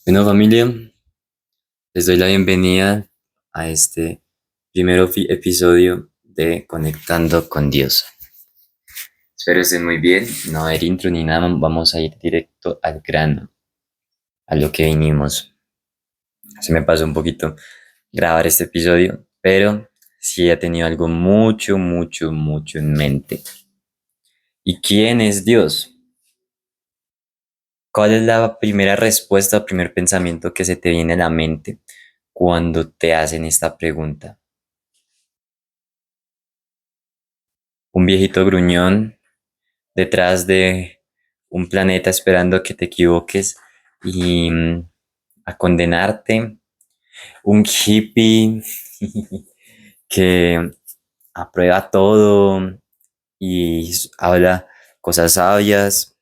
Bueno, familia, les doy la bienvenida a este primer episodio de Conectando con Dios. Espero estén muy bien, no va a haber intro ni nada, vamos a ir directo al grano, a lo que vinimos. Se me pasó un poquito grabar este episodio, pero sí he tenido algo mucho en mente. ¿Y quién es Dios? ¿Cuál es la primera respuesta o primer pensamiento que se te viene a la mente cuando te hacen esta pregunta? Un viejito gruñón detrás de un planeta esperando que te equivoques y a condenarte. Un hippie que aprueba todo y habla cosas sabias.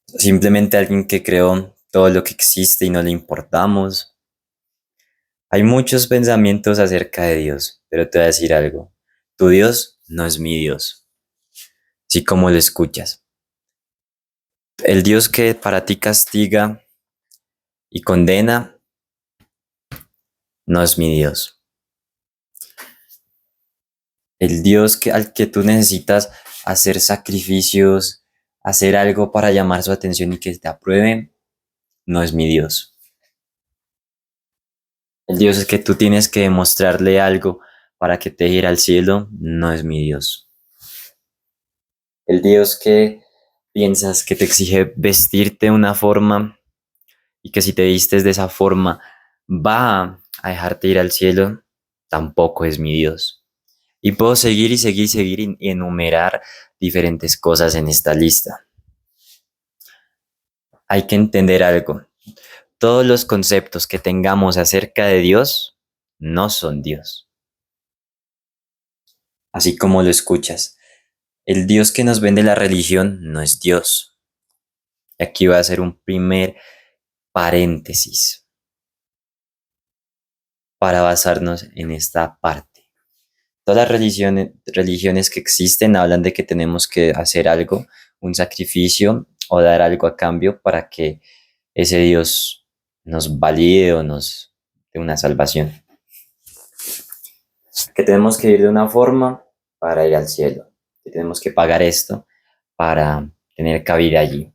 Simplemente alguien que creó todo lo que existe y no le importamos. Hay muchos pensamientos acerca de Dios, pero te voy a decir algo. Tu Dios no es mi Dios, así como lo escuchas. El Dios que para ti castiga y condena no es mi Dios. El Dios al que tú necesitas hacer sacrificios, hacer algo para llamar su atención y que te apruebe, no es mi Dios. El Dios es que tú tienes que demostrarle algo para que te ir al cielo, no es mi Dios. El Dios que piensas que te exige vestirte de una forma y que si te vistes de esa forma va a dejarte ir al cielo, tampoco es mi Dios. Y puedo seguir y seguir y enumerar diferentes cosas en esta lista. Hay que entender algo. Todos los conceptos que tengamos acerca de Dios no son Dios. Así como lo escuchas. El Dios que nos vende la religión no es Dios. Y aquí voy a hacer un primer paréntesis para basarnos en esta parte. Todas las religiones que existen hablan de que tenemos que hacer algo, un sacrificio o dar algo a cambio para que ese Dios nos valide o nos dé una salvación. Que tenemos que ir de una forma para ir al cielo, que tenemos que pagar esto para tener cabida allí,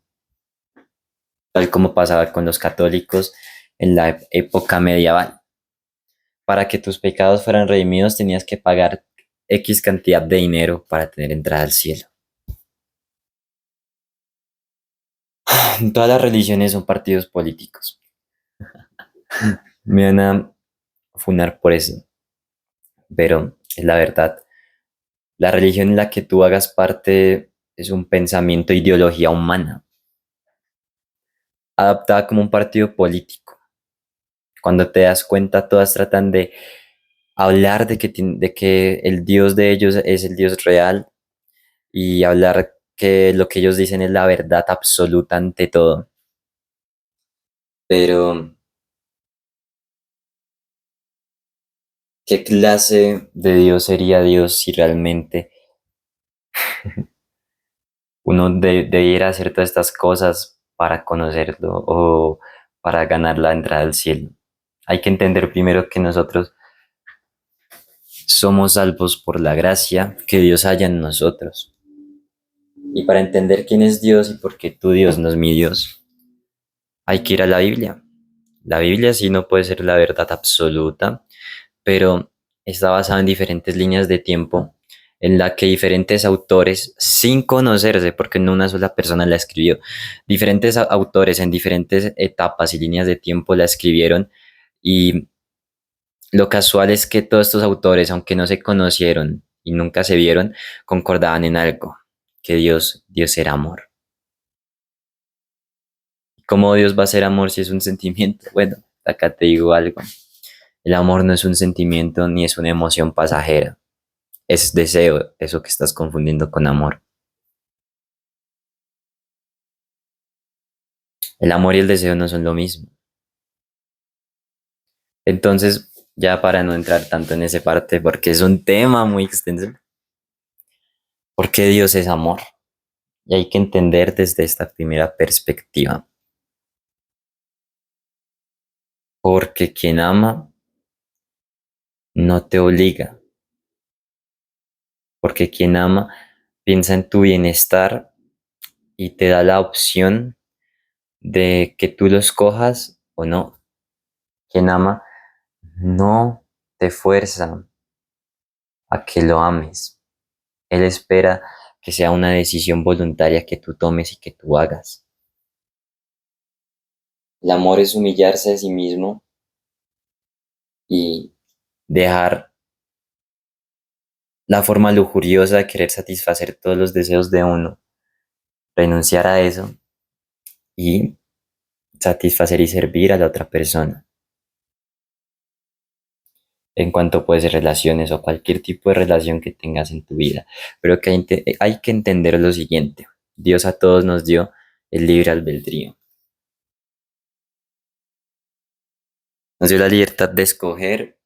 tal como pasaba con los católicos en la época medieval. Para que tus pecados fueran redimidos tenías que pagar X cantidad de dinero para tener entrada al cielo. Todas las religiones son partidos políticos. Me van a funar por eso, pero es la verdad. La religión en la que tú hagas parte es un pensamiento, ideología humana, adaptada como un partido político. Cuando te das cuenta, todas tratan de hablar de que el Dios de ellos es el Dios real y hablar que lo que ellos dicen es la verdad absoluta ante todo. Pero, ¿qué clase de Dios sería Dios si realmente uno debiera hacer todas estas cosas para conocerlo o para ganar la entrada al cielo? Hay que entender primero que nosotros somos salvos por la gracia que Dios haya en nosotros. Y para entender quién es Dios y por qué tu Dios no es mi Dios, hay que ir a la Biblia. La Biblia sí no puede ser la verdad absoluta, pero está basada en diferentes líneas de tiempo en la que diferentes autores, sin conocerse, porque no una sola persona la escribió, diferentes autores en diferentes etapas y líneas de tiempo la escribieron y lo casual es que todos estos autores, aunque no se conocieron y nunca se vieron, concordaban en algo, que Dios era amor. ¿Cómo Dios va a ser amor si es un sentimiento? Bueno, acá te digo algo. El amor no es un sentimiento ni es una emoción pasajera. Es deseo, eso que estás confundiendo con amor. El amor y el deseo no son lo mismo. Entonces, ya para no entrar tanto en esa parte, porque es un tema muy extenso, ¿por qué Dios es amor? Y hay que entender desde esta primera perspectiva. porque quien ama no te obliga, porque quien ama piensa en tu bienestar y te da la opción de que tú lo escojas o no. Quien ama no te fuerza a que lo ames. Él espera que sea una decisión voluntaria que tú tomes y que tú hagas. El amor es humillarse a sí mismo y dejar la forma lujuriosa de querer satisfacer todos los deseos de uno, renunciar a eso y satisfacer y servir a la otra persona. En cuanto puede ser relaciones o cualquier tipo de relación que tengas en tu vida. Pero que hay que entender lo siguiente. Dios a todos nos dio el libre albedrío. Nos dio la libertad de escoger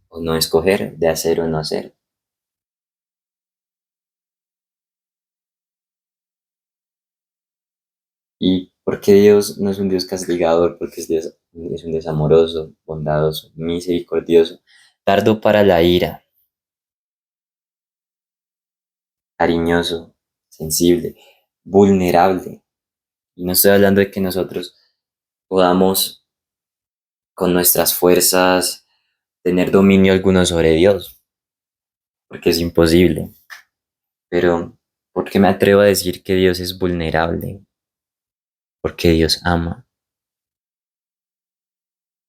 o no escoger, de hacer o no hacer. ¿Y por qué Dios no es un Dios castigador? Porque es un Dios amoroso, bondadoso, misericordioso, tardo para la ira, cariñoso, sensible, vulnerable. Y no estoy hablando de que nosotros podamos con nuestras fuerzas tener dominio alguno sobre Dios, porque es imposible. Pero, ¿por qué me atrevo a decir que Dios es vulnerable? Porque Dios ama,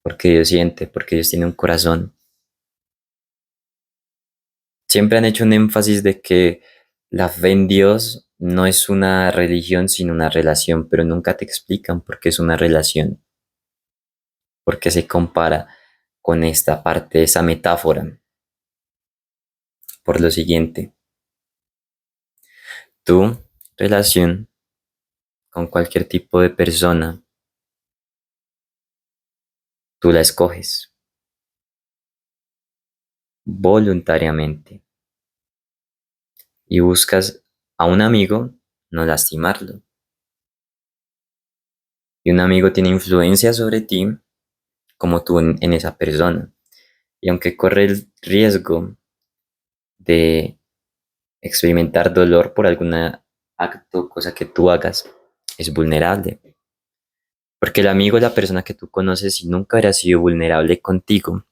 porque Dios siente, porque Dios tiene un corazón. Siempre han hecho un énfasis de que la fe en Dios no es una religión, sino una relación, pero nunca te explican por qué es una relación, por qué se compara con esta parte, esa metáfora. Por lo siguiente, tu relación con cualquier tipo de persona, tú la escoges voluntariamente y buscas a un amigo no lastimarlo. Y un amigo tiene influencia sobre ti como tú en esa persona. Y aunque corre el riesgo de experimentar dolor por algún acto, cosa que tú hagas, es vulnerable. Porque el amigo es la persona que tú conoces y nunca hubiera sido vulnerable contigo,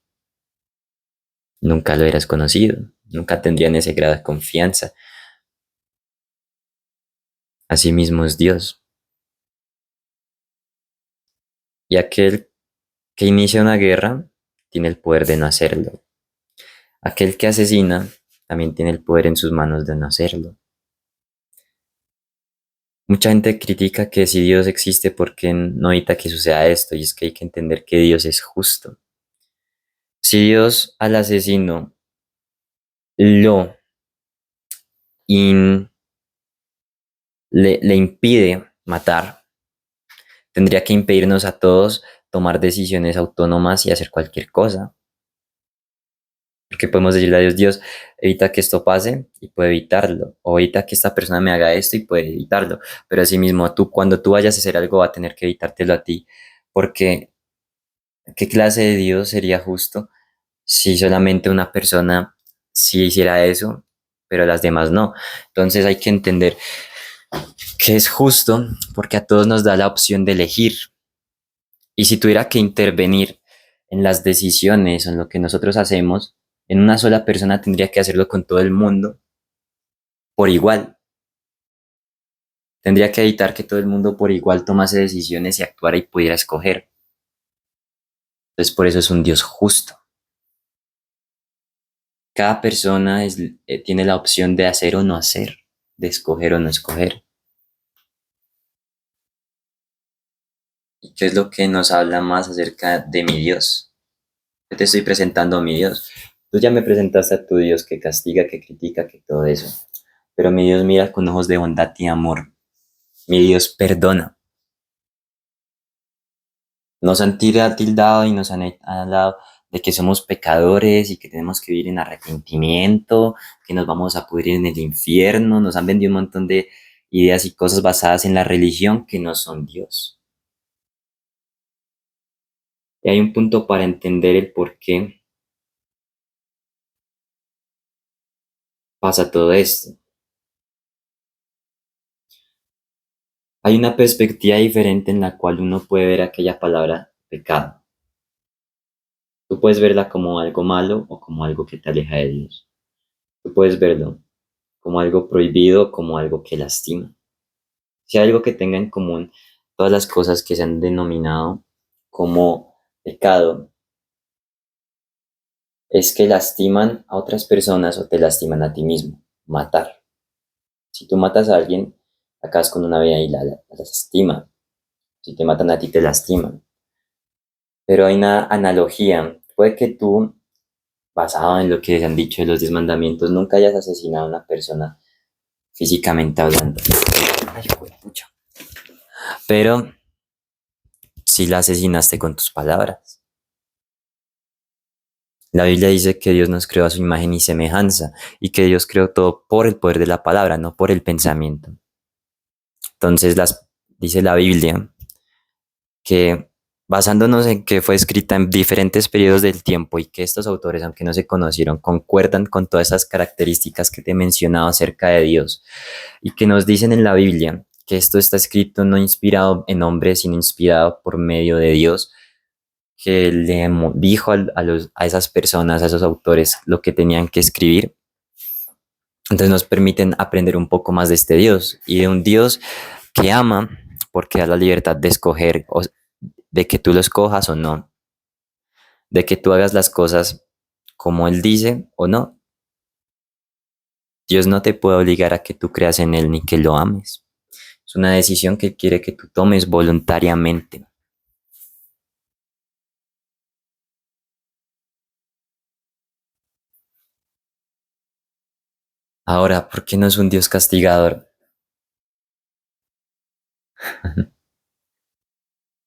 nunca lo hubieras conocido, nunca tendrían ese grado de confianza. Así mismo es Dios. Y aquel que inicia una guerra tiene el poder de no hacerlo. Aquel que asesina también tiene el poder en sus manos de no hacerlo. Mucha gente critica que si Dios existe, ¿por qué no evita que suceda esto? Y es que hay que entender que Dios es justo. Si Dios al asesino lo in- le impide matar, tendría que impedirnos a todos tomar decisiones autónomas y hacer cualquier cosa. Porque podemos decirle a Dios, Dios, evita que esto pase y puede evitarlo. O evita que esta persona me haga esto y puede evitarlo. Pero asimismo, tú, cuando tú vayas a hacer algo, va a tener que evitártelo a ti. Porque, ¿qué clase de Dios sería justo si solamente una persona sí hiciera eso, pero las demás no? Entonces hay que entender que es justo porque a todos nos da la opción de elegir. Y si tuviera que intervenir en las decisiones o en lo que nosotros hacemos, en una sola persona tendría que hacerlo con todo el mundo por igual. Tendría que evitar que todo el mundo por igual tomase decisiones y actuara y pudiera escoger. Entonces por eso es un Dios justo. Cada persona tiene la opción de hacer o no hacer, de escoger o no escoger. ¿Y qué es lo que nos habla más acerca de mi Dios? Yo te estoy presentando a mi Dios. Tú ya me presentaste a tu Dios que castiga, que critica, que todo eso. Pero mi Dios mira con ojos de bondad y amor. Mi Dios perdona. Nos han tildado y nos han hablado de que somos pecadores y que tenemos que vivir en arrepentimiento, que nos vamos a pudrir en el infierno. Nos han vendido un montón de ideas y cosas basadas en la religión que no son Dios. Y hay un punto para entender el por qué pasa todo esto. Hay una perspectiva diferente en la cual uno puede ver aquella palabra pecado. Tú puedes verla como algo malo o como algo que te aleja de Dios. Tú puedes verlo como algo prohibido o como algo que lastima. Si hay algo que tenga en común todas las cosas que se han denominado como pecado, es que lastiman a otras personas o te lastiman a ti mismo. Matar. Si tú matas a alguien, acabas con una vida y la lastima. Si te matan a ti, te lastiman. Pero hay una analogía. Puede que tú, basado en lo que se han dicho de los 10 mandamientos, nunca hayas asesinado a una persona físicamente hablando. Ay, pucha. Pero si la asesinaste con tus palabras. La Biblia dice que Dios nos creó a su imagen y semejanza y que Dios creó todo por el poder de la palabra, no por el pensamiento. Entonces dice la Biblia que basándonos en que fue escrita en diferentes periodos del tiempo y que estos autores, aunque no se conocieron, concuerdan con todas esas características que te he mencionado acerca de Dios y que nos dicen en la Biblia que esto está escrito no inspirado en hombres, sino inspirado por medio de Dios, que dijo a esas personas, a esos autores, lo que tenían que escribir. Entonces nos permiten aprender un poco más de este Dios y de un Dios que ama porque da la libertad de escoger, de que tú lo escojas o no, de que tú hagas las cosas como Él dice o no. Dios no te puede obligar a que tú creas en Él ni que lo ames. Es una decisión que quiere que tú tomes voluntariamente. Ahora, ¿por qué no es un Dios castigador?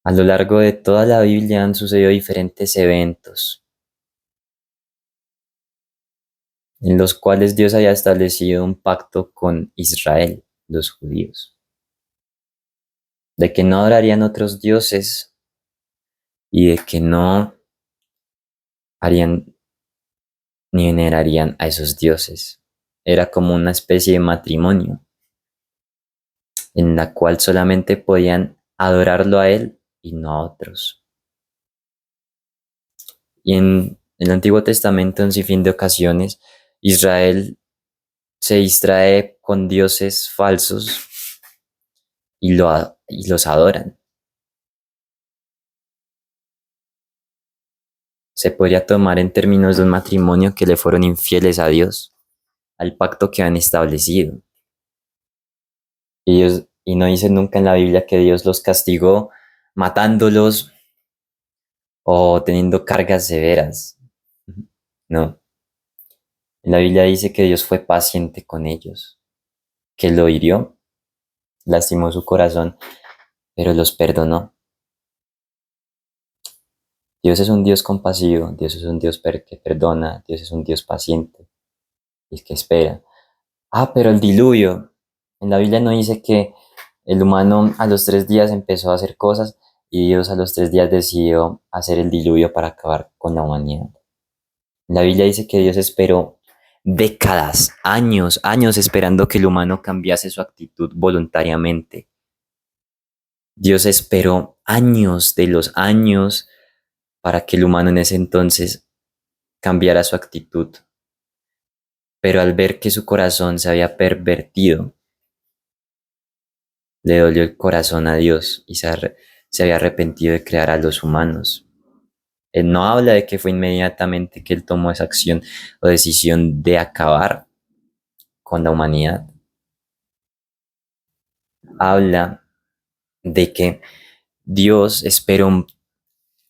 A lo largo de toda la Biblia han sucedido diferentes eventos en los cuales Dios haya establecido un pacto con Israel, los judíos, de que no adorarían otros dioses y de que no harían ni venerarían a esos dioses. Era como una especie de matrimonio en la cual solamente podían adorarlo a él y no a otros. Y en el Antiguo Testamento, en sin fin de ocasiones, Israel se distrae con dioses falsos y los adoran. Se podría tomar en términos de un matrimonio que le fueron infieles a Dios, al pacto que han establecido. Y no dice nunca en la Biblia que Dios los castigó matándolos o teniendo cargas severas. No. En la Biblia dice que Dios fue paciente con ellos, que lo hirió, lastimó su corazón, pero los perdonó. Dios es un Dios compasivo, Dios es un Dios que perdona, Dios es un Dios paciente y que espera. Ah, pero el diluvio. En la Biblia no dice que el humano a los 3 días empezó a hacer cosas y Dios a los 3 días decidió hacer el diluvio para acabar con la humanidad. La Biblia dice que Dios esperó décadas, años, años esperando que el humano cambiase su actitud voluntariamente. Dios esperó años de los años para que el humano en ese entonces cambiara su actitud. Pero al ver que su corazón se había pervertido, le dolió el corazón a Dios y se había arrepentido de crear a los humanos. Él no habla de que fue inmediatamente que él tomó esa acción o decisión de acabar con la humanidad. Habla de que Dios esperó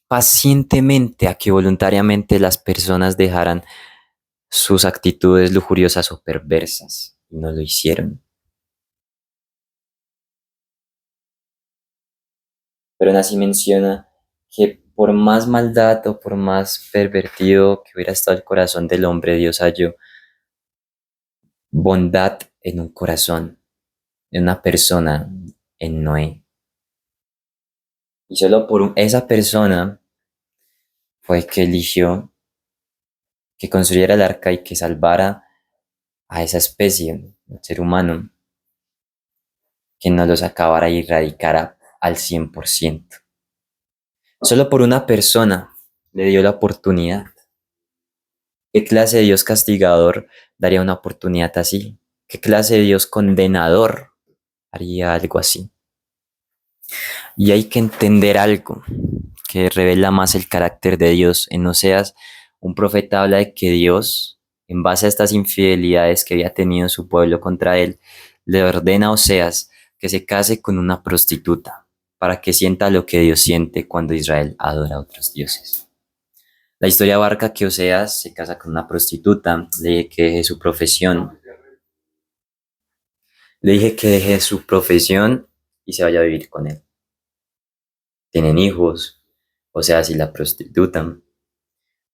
pacientemente a que voluntariamente las personas dejaran sus actitudes lujuriosas o perversas y no lo hicieron. Pero aún así menciona que por más maldad o por más pervertido que hubiera estado el corazón del hombre, Dios halló bondad en un corazón, en una persona, en Noé. Y solo por esa persona fue que eligió que construyera el arca y que salvara a esa especie, el ser humano, que no los acabara y erradicara al 100%. Solo por una persona le dio la oportunidad. ¿Qué clase de Dios castigador daría una oportunidad así? ¿Qué clase de Dios condenador haría algo así? Y hay que entender algo que revela más el carácter de Dios. En Oseas, un profeta habla de que Dios, en base a estas infidelidades que había tenido su pueblo contra él, le ordena a Oseas que se case con una prostituta para que sienta lo que Dios siente cuando Israel adora a otros dioses. La historia abarca que Oseas se casa con una prostituta, le dije que deje su profesión, le dije que deje su profesión y se vaya a vivir con él. Tienen hijos, Oseas y la prostituta,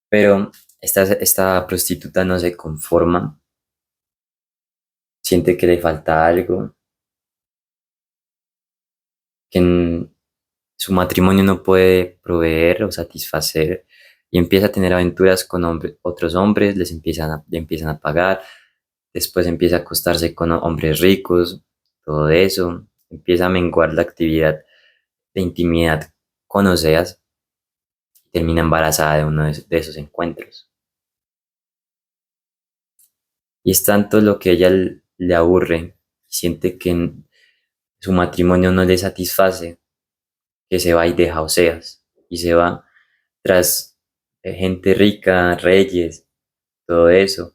pero esta prostituta no se conforma, siente que le falta algo, que en su matrimonio no puede proveer o satisfacer y empieza a tener aventuras con otros hombres, le empiezan a pagar, después empieza a acostarse con hombres ricos, todo eso, empieza a menguar la actividad de intimidad con Oseas y termina embarazada de uno de esos encuentros. Y es tanto lo que ella le aburre, siente que su matrimonio no le satisface, que se va y deja a Oseas y se va tras gente rica, reyes, todo eso,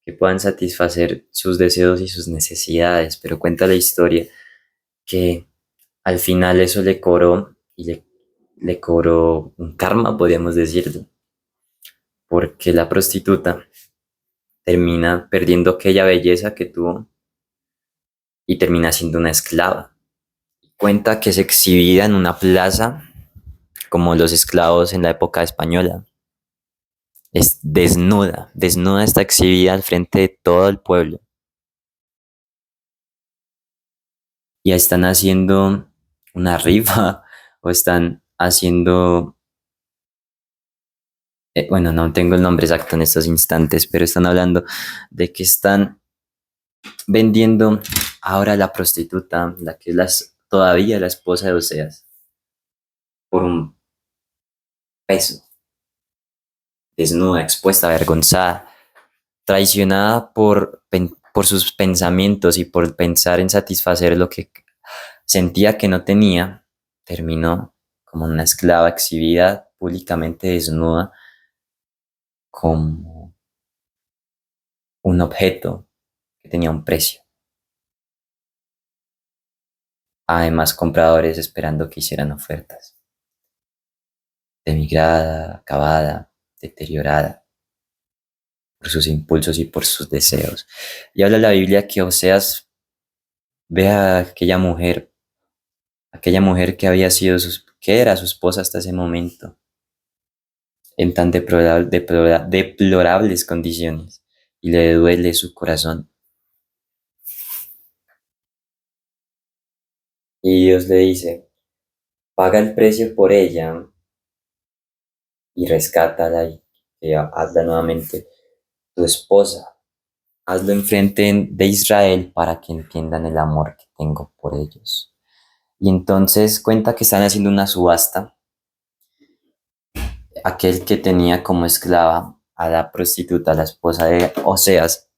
que puedan satisfacer sus deseos y sus necesidades. Pero cuenta la historia que al final eso le cobró y le cobró un karma, podríamos decirlo, porque la prostituta termina perdiendo aquella belleza que tuvo y termina siendo una esclava. Cuenta que es exhibida en una plaza como los esclavos en la época española. Es desnuda, desnuda está exhibida al frente de todo el pueblo. Y están haciendo una rifa o están haciendo, bueno, no tengo el nombre exacto en estos instantes, pero están hablando de que están vendiendo ahora la prostituta, la que es todavía la esposa de Oseas, por un peso, desnuda, expuesta, avergonzada, traicionada por sus pensamientos y por pensar en satisfacer lo que sentía que no tenía, terminó como una esclava exhibida públicamente desnuda como un objeto que tenía un precio. Además, compradores esperando que hicieran ofertas. Demigrada, acabada, deteriorada por sus impulsos y por sus deseos. Y habla la Biblia que Oseas ve a aquella mujer que había sido que era su esposa hasta ese momento, en tan deplorables condiciones, y le duele su corazón. Y Dios le dice, paga el precio por ella y rescátala y hazla nuevamente tu esposa. Hazlo enfrente de Israel para que entiendan el amor que tengo por ellos. Y entonces cuenta que están haciendo una subasta. Aquel que tenía como esclava a la prostituta, la esposa de Oseas,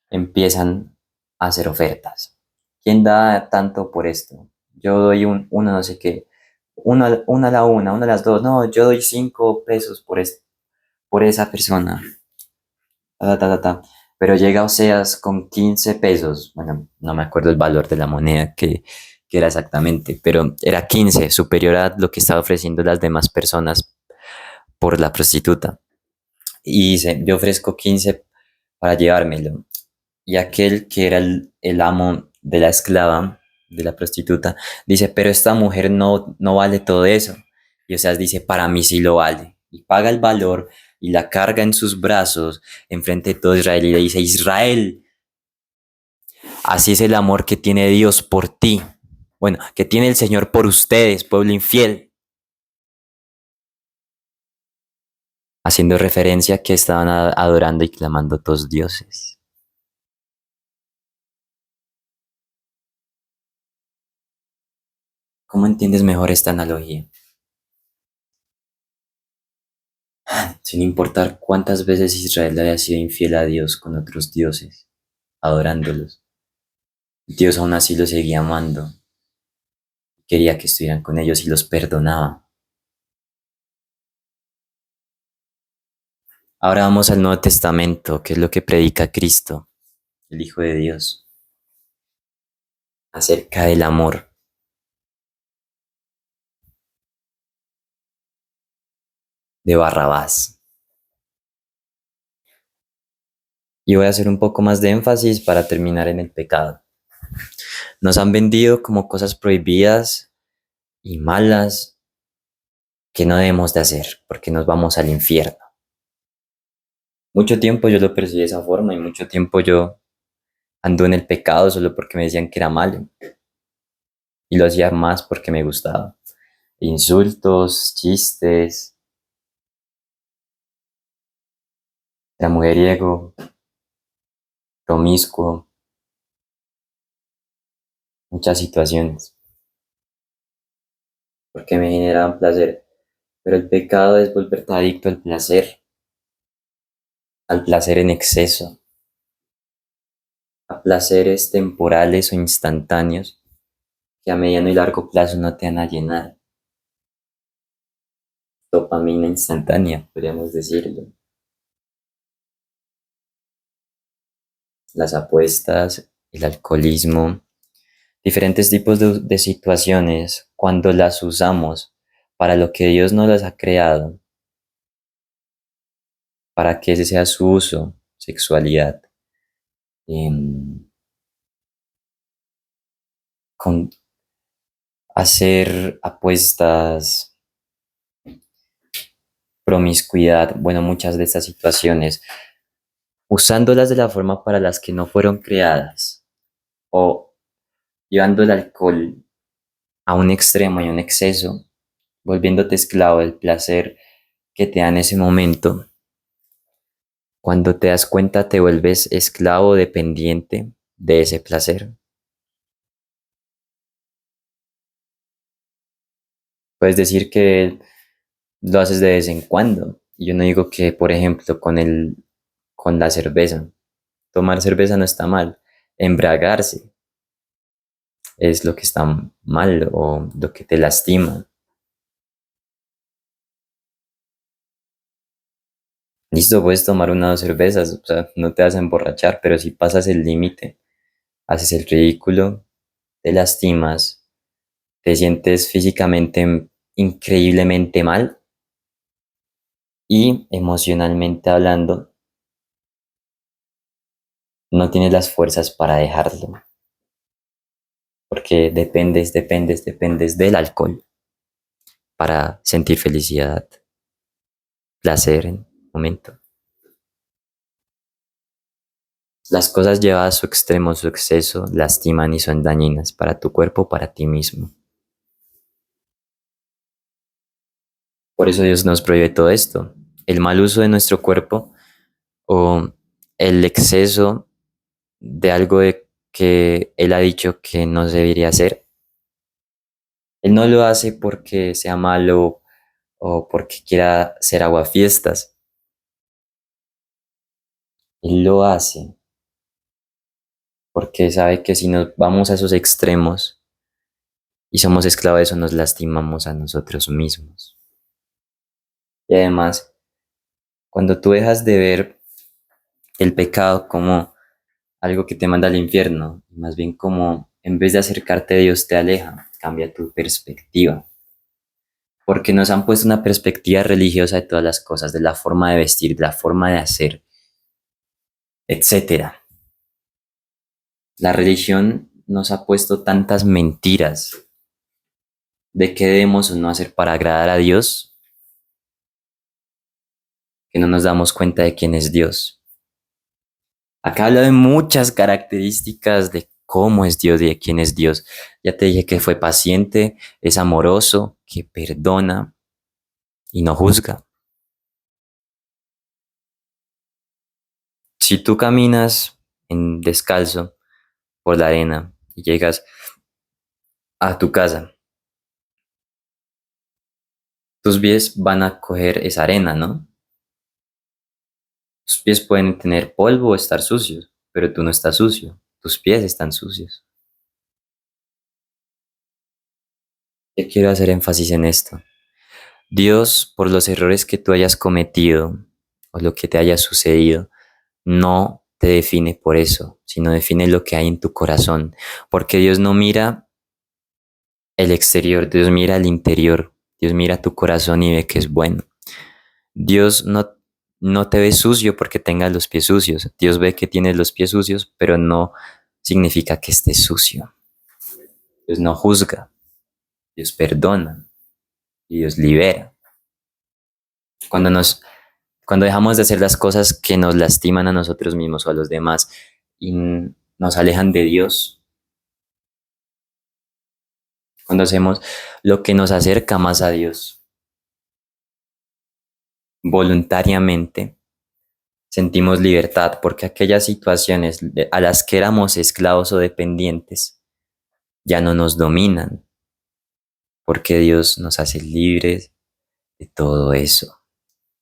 empiezan a hacer ofertas. ¿Quién da tanto por esto? Yo doy uno no sé qué, una a la una a las dos, no, yo doy 5 pesos por esa persona. Ta, ta, ta, ta. Pero llega Oseas con 15 pesos, bueno, no me acuerdo el valor de la moneda que era exactamente, pero era 15, superior a lo que estaba ofreciendo las demás personas por la prostituta. Y dice, yo ofrezco 15 para llevármelo. Y aquel que era el amo de la esclava, de la prostituta, dice, pero esta mujer no vale todo eso. Y Oseas dice, para mí sí lo vale. Y paga el valor y la carga en sus brazos enfrente de todo Israel y le dice, Israel, así es el amor que tiene Dios por ti. Bueno, que tiene el Señor por ustedes, pueblo infiel. haciendo referencia a que estaban adorando y clamando dos dioses. ¿Cómo entiendes mejor esta analogía? Sin importar cuántas veces Israel había sido infiel a Dios con otros dioses, adorándolos, Dios aún así los seguía amando, quería que estuvieran con ellos y los perdonaba. Ahora vamos al Nuevo Testamento, que es lo que predica Cristo, el Hijo de Dios, acerca del amor. De Barrabás. Y voy a hacer un poco más de énfasis para terminar en el pecado. Nos han vendido como cosas prohibidas y malas que no debemos de hacer porque nos vamos al infierno. Mucho tiempo yo lo percibí de esa forma y mucho tiempo yo ando en el pecado solo porque me decían que era malo y lo hacía más porque me gustaba. Insultos, chistes, era mujeriego, promiscuo, muchas situaciones porque me generaban placer. Pero el pecado es volverte adicto al placer en exceso, a placeres temporales o instantáneos que a mediano y largo plazo no te van a llenar. Dopamina instantánea, podríamos decirlo. Las apuestas, el alcoholismo, diferentes tipos de situaciones, cuando las usamos para lo que Dios no las ha creado, para que ese sea su uso, sexualidad, con hacer apuestas, promiscuidad, bueno, muchas de estas situaciones, usándolas de la forma para las que no fueron creadas, o llevando el alcohol a un extremo y a un exceso, volviéndote esclavo del placer que te da en ese momento. Cuando te das cuenta te vuelves esclavo dependiente de ese placer. Puedes decir que lo haces de vez en cuando. Y yo no digo que, por ejemplo, con la cerveza. Tomar cerveza no está mal. Embriagarse es lo que está mal o lo que te lastima. Listo, puedes tomar una o dos cervezas, o sea, no te vas a emborrachar, pero si pasas el límite, haces el ridículo, te lastimas, te sientes físicamente increíblemente mal y emocionalmente hablando, no tienes las fuerzas para dejarlo, porque dependes del alcohol para sentir felicidad, placer en el momento. Las cosas llevadas a su extremo, su exceso, lastiman y son dañinas para tu cuerpo, para ti mismo. Por eso Dios nos prohíbe todo esto. El mal uso de nuestro cuerpo o el exceso de algo que Él ha dicho que no se debería hacer. Él no lo hace porque sea malo o porque quiera ser aguafiestas. Él lo hace porque sabe que si nos vamos a esos extremos y somos esclavos de eso, nos lastimamos a nosotros mismos. Y además, cuando tú dejas de ver el pecado como algo que te manda al infierno, más bien como en vez de acercarte a Dios te aleja, cambia tu perspectiva. Porque nos han puesto una perspectiva religiosa de todas las cosas, de la forma de vestir, de la forma de hacer, etcétera. La religión nos ha puesto tantas mentiras de qué debemos o no hacer para agradar a Dios que no nos damos cuenta de quién es Dios. Acá habla de muchas características de cómo es Dios y de quién es Dios. Ya te dije que fue paciente, es amoroso, que perdona y no juzga. Si tú caminas en descalzo por la arena y llegas a tu casa, tus pies van a coger esa arena, ¿no? Tus pies pueden tener polvo o estar sucios, pero tú no estás sucio, tus pies están sucios. Yo quiero hacer énfasis en esto. Dios, por los errores que tú hayas cometido o lo que te haya sucedido, no te define por eso, sino define lo que hay en tu corazón. Porque Dios no mira el exterior, Dios mira el interior, Dios mira tu corazón y ve que es bueno. Dios no te ve sucio porque tengas los pies sucios. Dios ve que tienes los pies sucios, pero no significa que estés sucio. Dios no juzga, Dios perdona y Dios libera. Cuando cuando dejamos de hacer las cosas que nos lastiman a nosotros mismos o a los demás y nos alejan de Dios, cuando hacemos lo que nos acerca más a Dios voluntariamente, sentimos libertad porque aquellas situaciones a las que éramos esclavos o dependientes ya no nos dominan, porque Dios nos hace libres de todo eso.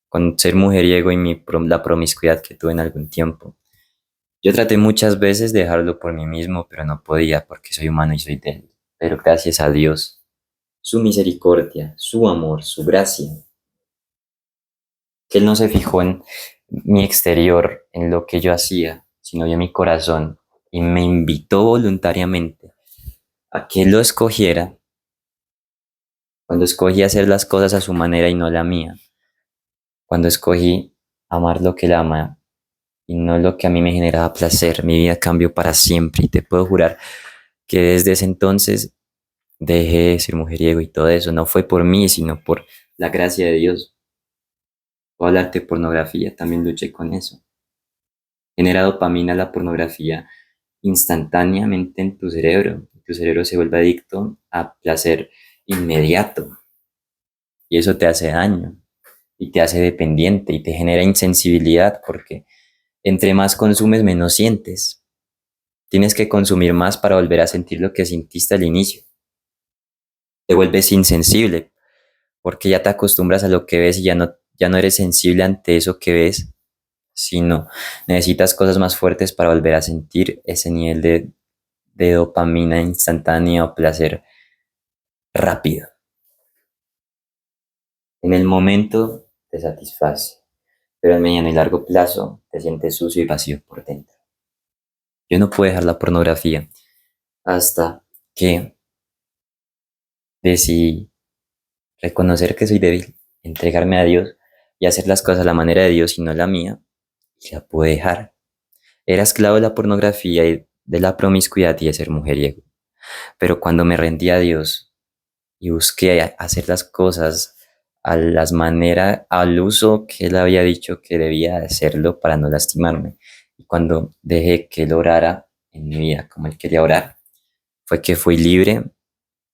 Con ser mujeriego y la promiscuidad que tuve en algún tiempo, yo traté muchas veces de dejarlo por mí mismo, pero no podía porque soy humano y soy débil. Pero gracias a Dios, su misericordia, su amor, su gracia, que Él no se fijó en mi exterior, en lo que yo hacía, sino vio mi corazón y me invitó voluntariamente a que lo escogiera cuando escogí hacer las cosas a su manera y no la mía, cuando escogí amar lo que Él ama y no lo que a mí me generaba placer. Mi vida cambió para siempre y te puedo jurar que desde ese entonces dejé de ser mujeriego y todo eso. No fue por mí, sino por la gracia de Dios. Puedo hablarte de pornografía, también luché con eso. Genera dopamina la pornografía instantáneamente en tu cerebro. Tu cerebro se vuelve adicto a placer inmediato y eso te hace daño y te hace dependiente y te genera insensibilidad porque entre más consumes, menos sientes. Tienes que consumir más para volver a sentir lo que sentiste al inicio. Te vuelves insensible porque ya te acostumbras a lo que ves y ya no eres sensible ante eso que ves, sino necesitas cosas más fuertes para volver a sentir ese nivel de dopamina instantánea o placer rápido. En el momento te satisface, pero en mediano y largo plazo te sientes sucio y vacío por dentro. Yo no puedo dejar la pornografía hasta que decidí reconocer que soy débil, entregarme a Dios y hacer las cosas a la manera de Dios y no la mía, y la pude dejar. Era esclavo de la pornografía y de la promiscuidad y de ser mujeriego. Pero cuando me rendí a Dios y busqué hacer las cosas a las maneras, al uso que Él había dicho que debía hacerlo para no lastimarme, y cuando dejé que Él orara en mi vida como Él quería orar, fue que fui libre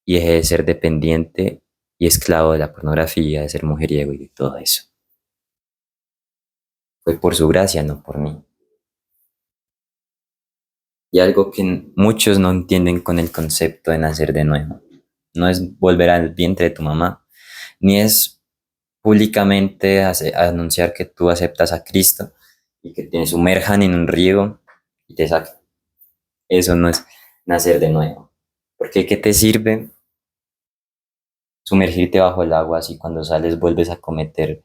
y dejé de ser dependiente y esclavo de la pornografía, de ser mujeriego y de todo eso. Fue por su gracia, no por mí. Y algo que muchos no entienden con el concepto de nacer de nuevo. No es volver al vientre de tu mamá, ni es públicamente anunciar que tú aceptas a Cristo y que te sumerjan en un río y te sacan. Eso no es nacer de nuevo. Porque ¿qué te sirve sumergirte bajo el agua si cuando sales vuelves a cometer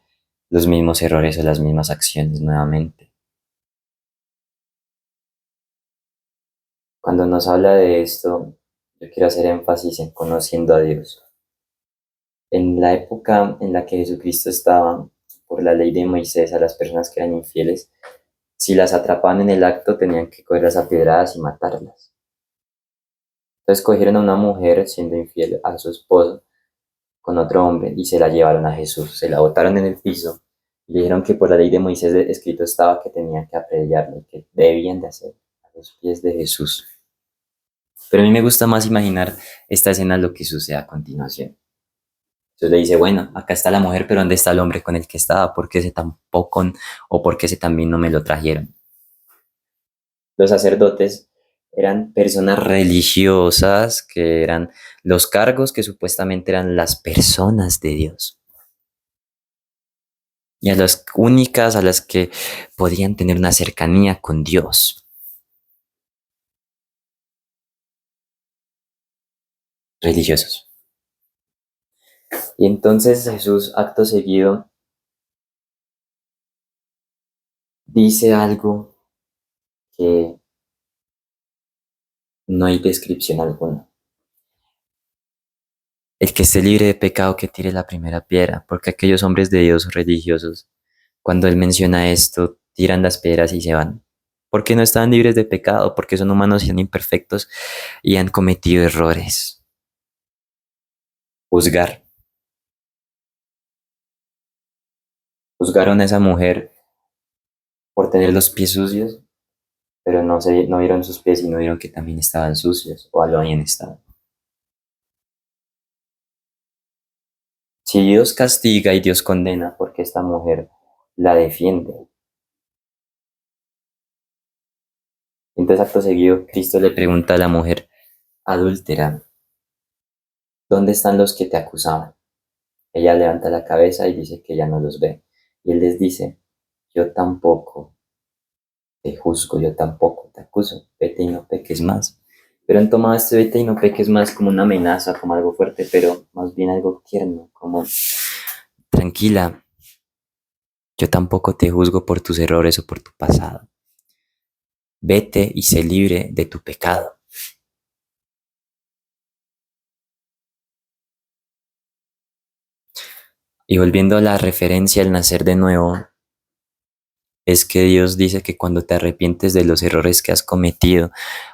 los mismos errores o las mismas acciones nuevamente? Cuando nos habla de esto, yo quiero hacer énfasis en conociendo a Dios. En la época en la que Jesucristo estaba, por la ley de Moisés, a las personas que eran infieles, si las atrapaban en el acto, tenían que cogerlas a pedradas y matarlas. Entonces cogieron a una mujer siendo infiel a su esposo con otro hombre y se la llevaron a Jesús. Se la botaron en el piso y le dijeron que por la ley de Moisés escrito estaba que tenían que apedrearla y que debían de hacer a los pies de Jesús. Pero a mí me gusta más imaginar esta escena, lo que sucede a continuación. Entonces le dice, bueno, acá está la mujer, pero ¿dónde está el hombre con el que estaba? ¿Por qué ese tampoco o por qué ese también no me lo trajeron? Los sacerdotes eran personas religiosas, que eran los cargos que supuestamente eran las personas de Dios. Y a las únicas a las que podían tener una cercanía con Dios, religiosos. Y entonces Jesús, acto seguido, dice algo que no hay descripción alguna. El que esté libre de pecado que tire la primera piedra, porque aquellos hombres de Dios religiosos, cuando él menciona esto, tiran las piedras y se van. Porque no estaban libres de pecado, porque son humanos y son imperfectos y han cometido errores. Juzgar. Juzgaron a esa mujer por tener los pies sucios, pero no vieron sus pies y no vieron que también estaban sucios o lo habían estado. Si Dios castiga y Dios condena, porque esta mujer la defiende. Entonces, acto seguido, Cristo le pregunta a la mujer adúltera, ¿dónde están los que te acusaban? Ella levanta la cabeza y dice que ya no los ve. Y él les dice, yo tampoco te juzgo, yo tampoco te acuso, vete y no peques más. Pero han tomado este vete y no peques más como una amenaza, como algo fuerte, pero más bien algo tierno, como tranquila, yo tampoco te juzgo por tus errores o por tu pasado. Vete y sé libre de tu pecado. Y volviendo a la referencia al nacer de nuevo, es que Dios dice que cuando te arrepientes de los errores que has cometido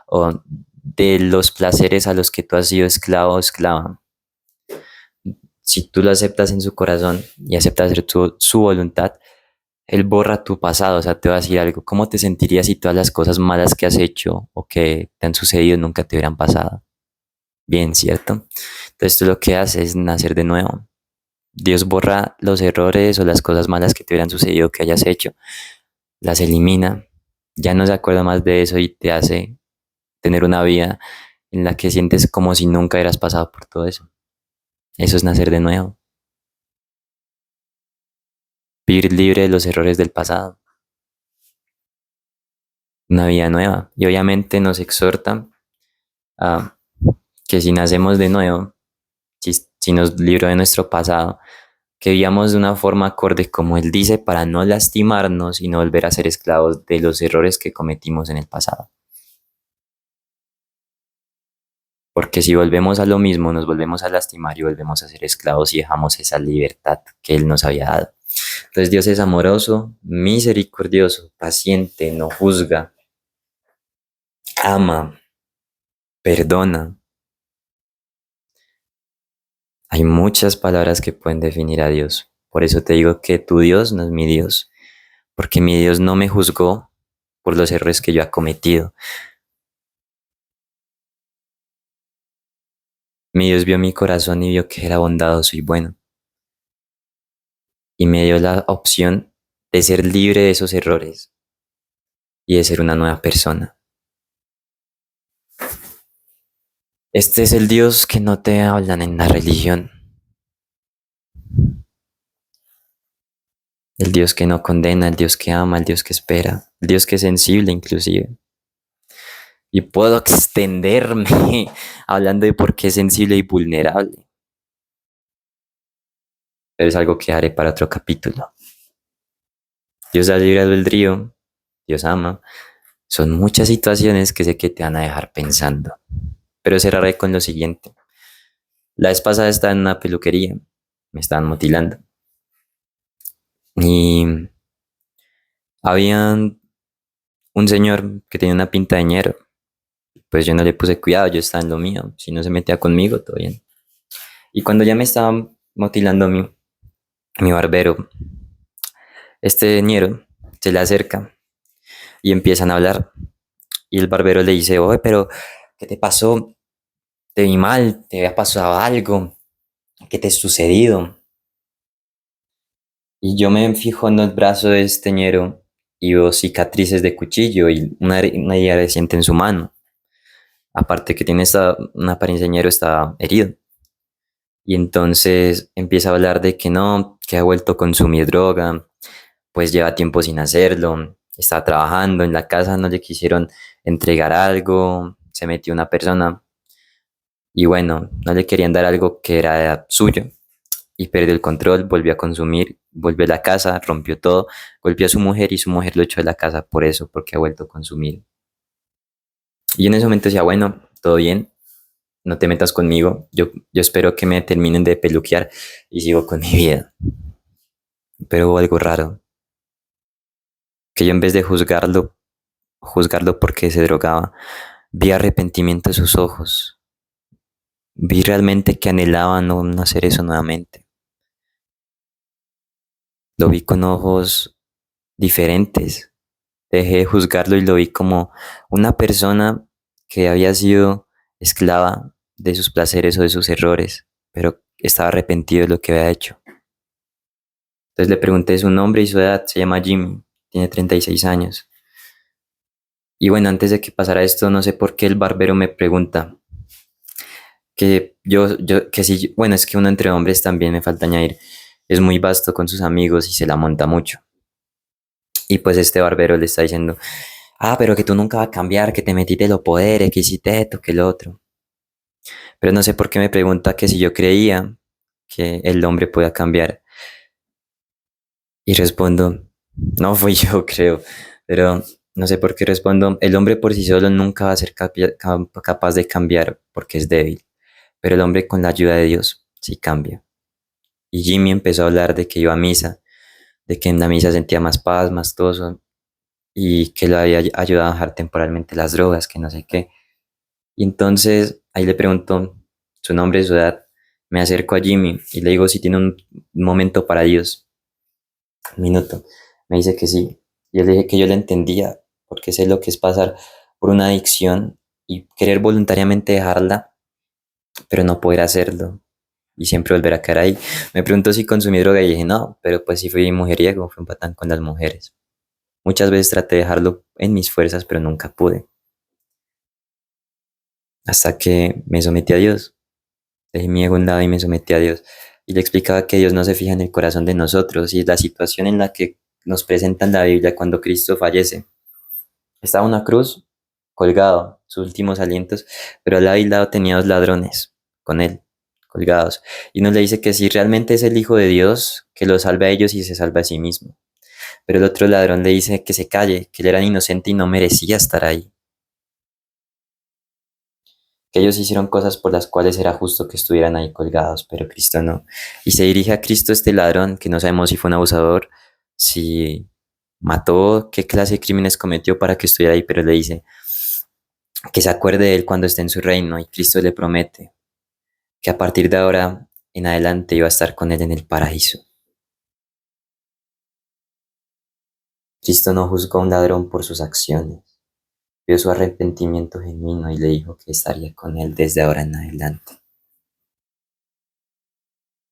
o de los placeres a los que tú has sido esclavo o esclava, si tú lo aceptas en su corazón y aceptas hacer su voluntad, Él borra tu pasado. O sea, te va a decir algo. ¿Cómo te sentirías si todas las cosas malas que has hecho o que te han sucedido nunca te hubieran pasado? Bien, ¿cierto? Entonces tú lo que haces es nacer de nuevo. Dios borra los errores o las cosas malas que te hubieran sucedido que hayas hecho, las elimina, ya no se acuerda más de eso y te hace tener una vida en la que sientes como si nunca hubieras pasado por todo eso. Eso es nacer de nuevo, vivir libre de los errores del pasado, una vida nueva. Y obviamente nos exhorta a que si nacemos de nuevo, si nos libró de nuestro pasado, que vivamos de una forma acorde como Él dice para no lastimarnos y no volver a ser esclavos de los errores que cometimos en el pasado. Porque si volvemos a lo mismo, nos volvemos a lastimar y volvemos a ser esclavos y dejamos esa libertad que Él nos había dado. Entonces Dios es amoroso, misericordioso, paciente, no juzga, ama, perdona. Hay muchas palabras que pueden definir a Dios. Por eso te digo que tu Dios no es mi Dios, porque mi Dios no me juzgó por los errores que yo he cometido. Mi Dios vio mi corazón y vio que era bondadoso y bueno. Y me dio la opción de ser libre de esos errores y de ser una nueva persona. Este es el Dios que no te hablan en la religión. El Dios que no condena, el Dios que ama, el Dios que espera, el Dios que es sensible inclusive. Y puedo extenderme hablando de por qué es sensible y vulnerable. Pero es algo que haré para otro capítulo. Dios da libre albedrío, Dios ama. Son muchas situaciones que sé que te van a dejar pensando. Pero cerraré con lo siguiente. La vez pasada estaba en una peluquería, me estaban mutilando. Y había un señor que tenía una pinta de ñero. Pues yo no le puse cuidado, yo estaba en lo mío. Si no se metía conmigo, todo bien. Y cuando ya me estaban mutilando mi barbero, este ñero se le acerca y empiezan a hablar. Y el barbero le dice, oye, pero ¿qué te pasó? Te vi mal, te había pasado algo, ¿qué te ha sucedido? Y yo me fijo en el brazo de este ñero y veo cicatrices de cuchillo y una herida reciente en su mano. Aparte que tiene una apariencia de ñero, está herido. Y entonces empieza a hablar de que no, que ha vuelto a consumir droga, pues lleva tiempo sin hacerlo, está trabajando en la casa, no le quisieron entregar algo, se metió una persona y bueno, no le querían dar algo que era suyo y perdió el control, volvió a consumir, volvió a la casa, rompió todo, golpeó a su mujer y su mujer lo echó de la casa por eso, porque ha vuelto a consumir. Y en ese momento decía, bueno, todo bien, no te metas conmigo, yo espero que me terminen de peluquear y sigo con mi vida. Pero hubo algo raro, que yo en vez de juzgarlo porque se drogaba, vi arrepentimiento en sus ojos, vi realmente que anhelaba no hacer eso nuevamente. Lo vi con ojos diferentes. Dejé de juzgarlo y lo vi como una persona que había sido esclava de sus placeres o de sus errores, pero estaba arrepentido de lo que había hecho. Entonces le pregunté su nombre y su edad, se llama Jimmy, tiene 36 años. Y bueno, antes de que pasara esto, no sé por qué el barbero me pregunta que si, bueno, es que uno entre hombres también me falta añadir, es muy vasto con sus amigos y se la monta mucho. Y pues este barbero le está diciendo, ah, pero que tú nunca vas a cambiar, que te metiste los poderes, que hiciste esto, que lo otro. Pero no sé por qué me pregunta que si yo creía que el hombre podía cambiar. Y respondo, no fui yo, creo. Pero no sé por qué respondo, el hombre por sí solo nunca va a ser capaz de cambiar porque es débil. Pero el hombre con la ayuda de Dios sí cambia. Y Jimmy empezó a hablar de que iba a misa, de que en la misa sentía más paz, más todo, y que le había ayudado a dejar temporalmente las drogas, que no sé qué. Y entonces ahí le pregunto su nombre, su edad. Me acerco a Jimmy y le digo si tiene un momento para Dios. Un minuto. Me dice que sí. Yo le dije que yo le entendía, porque sé lo que es pasar por una adicción y querer voluntariamente dejarla, pero no poder hacerlo. Y siempre volver a caer ahí. Me preguntó si consumí droga y dije no, pero pues sí fui mujeriego, fui un patán con las mujeres. Muchas veces traté de dejarlo en mis fuerzas, pero nunca pude. Hasta que me sometí a Dios. Dejé mi ego a un lado y me sometí a Dios. Y le explicaba que Dios no se fija en el corazón de nosotros y es la situación en la que nos presenta en la Biblia cuando Cristo fallece. Estaba en una cruz, colgado, sus últimos alientos, pero al lado y lado tenía dos ladrones con él, colgados. Y uno le dice que si realmente es el Hijo de Dios, que lo salve a ellos y se salve a sí mismo. Pero el otro ladrón le dice que se calle, que él era inocente y no merecía estar ahí. Que ellos hicieron cosas por las cuales era justo que estuvieran ahí colgados, pero Cristo no. Y se dirige a Cristo este ladrón, que no sabemos si fue un abusador, si mató, qué clase de crímenes cometió para que estuviera ahí, pero le dice que se acuerde de él cuando esté en su reino y Cristo le promete que a partir de ahora en adelante iba a estar con él en el paraíso. Cristo no juzgó a un ladrón por sus acciones, vio su arrepentimiento genuino y le dijo que estaría con él desde ahora en adelante.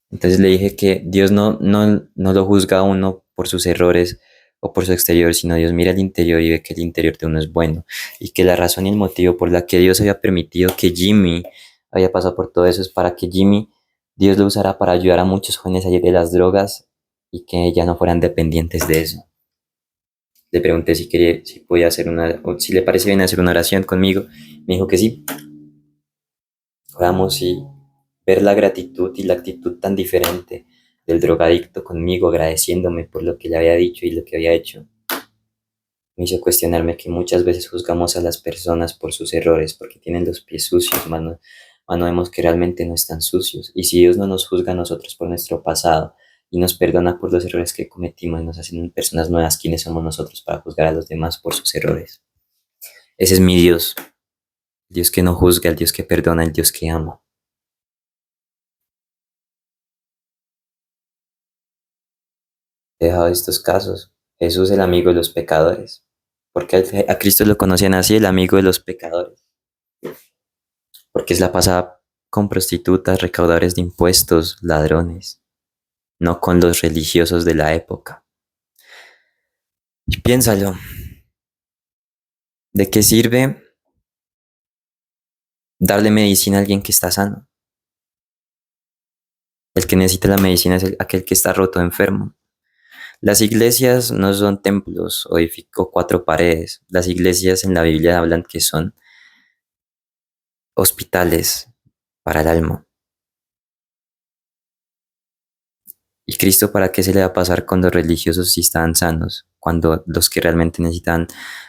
Entonces le dije que Dios no lo juzga a uno por sus errores o por su exterior, sino Dios mira el interior y ve que el interior de uno es bueno. Y que la razón y el motivo por la que Dios había permitido que Jimmy había pasado por todo eso es para que Dios lo usara para ayudar a muchos jóvenes a salir de las drogas y que ya no fueran dependientes de eso. Le pregunté si podía hacer o si le parecía bien hacer una oración conmigo. Me dijo que sí. Oramos y ver la gratitud y la actitud tan diferente del drogadicto conmigo, agradeciéndome por lo que le había dicho y lo que había hecho, me hizo cuestionarme que muchas veces juzgamos a las personas por sus errores, porque tienen los pies sucios, mano vemos que realmente no están sucios. Y si Dios no nos juzga a nosotros por nuestro pasado y nos perdona por los errores que cometimos, nos hacen personas nuevas, ¿quiénes somos nosotros para juzgar a los demás por sus errores? Ese es mi Dios, el Dios que no juzga, el Dios que perdona, el Dios que ama. He dejado estos casos. Jesús, el amigo de los pecadores. Porque a Cristo lo conocían así, el amigo de los pecadores. Porque es la pasada con prostitutas, recaudadores de impuestos, ladrones, no con los religiosos de la época. Y piénsalo, ¿de qué sirve darle medicina a alguien que está sano? El que necesita la medicina es aquel que está roto, enfermo. Las iglesias no son templos o edifico cuatro paredes. Las iglesias en la Biblia hablan que son hospitales para el alma. ¿Y Cristo para qué se le va a pasar con los religiosos si estaban sanos, cuando los que realmente necesitan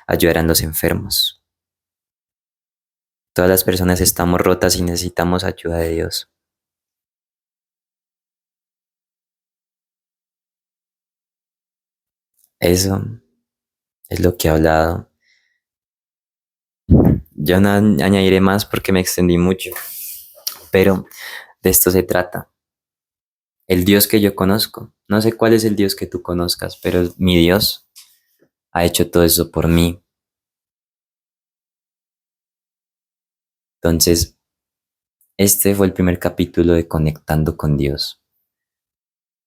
ayudar a los enfermos? Todas las personas estamos rotas y necesitamos ayuda de Dios. Eso es lo que he hablado. Yo no añadiré más porque me extendí mucho, pero de esto se trata. El Dios que yo conozco, no sé cuál es el Dios que tú conozcas, pero mi Dios ha hecho todo eso por mí. Entonces, este fue el primer capítulo de Conectando con Dios.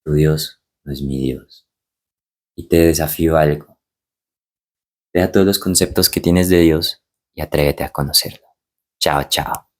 Tu Dios no es mi Dios. Y te desafío a algo. Deja todos los conceptos que tienes de Dios y atrévete a conocerlo. Chao, chao.